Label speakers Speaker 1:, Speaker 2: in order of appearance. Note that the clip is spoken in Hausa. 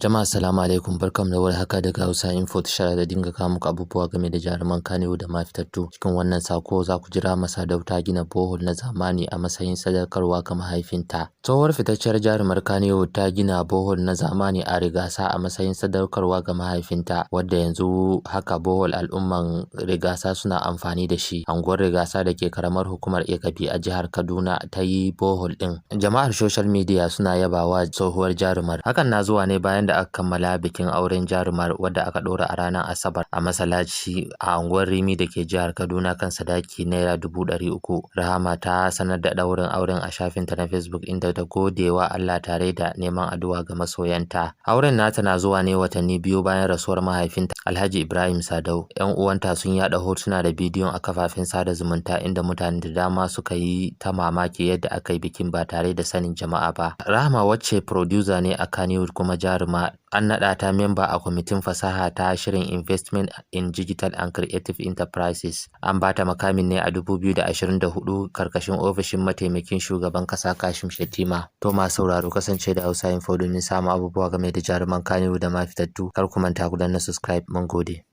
Speaker 1: Jama'a assalamu alaikum, barkamu da warhaka daga Hausa Info tashar da dinga kawo muku abubuwa game da jaruman Kannywood da ma fitattu. Cikin wannan sako za ku jira Masadau ta gina bohol na zamani a matsayin sadaukarwa ga mahaifinta. Tsohuwar fitacciyar jarumar Kannywood ta gina bohol na zamani a Rigasa a matsayin sadaukarwa ga mahaifinta, wadda yanzu haka bohol al'umman Rigasa suna amfani da shi. Anguwar Rigasa da ke karamar hukumar Ekabi a jihar Kaduna ta yi bohol din. Jama'ar social media suna yabawa tsohuwar jarumar. Hakan na zuwa ne bayan da aka kammala bikin auren jarumar wadda aka ɗora a ranar Asabar a masallaci a unguwar Rimi da ke jihar Kaduna kan sadaki naira 300,000. Rahama ta sanar da ɗaurin auren a shafinta na Facebook inda ta gode wa Allah tare da neman addu'a ga masoyanta. Auren nata na zuwa ne watanni biyu bayan rasuwar mahaifinta Alhaji Ibrahim Sadau. 'Yan uwanta sun yaɗa hotuna da bidiyon a kafafen sada zumunta inda mutane da dama suka yi ta mamaki yadda aka yi bikin ba tare da sanin jama'a ba. Rahama wacce producer ne a Kannywood kuma jaruma, an naɗa ta memba a kwamitin fasaha ta shirin Investment in Digital and Creative Enterprises. An ba ta makamin ne a 2024 karkashin ofishin mataimakin shugaban ƙasa Kashim Shettima. To masu sauraro, kasance da Hausa Info domin samun abubuwa game da jaruman Kannywood da ma fitattu. Kar ku manta ku danna subscribe. Mun gode.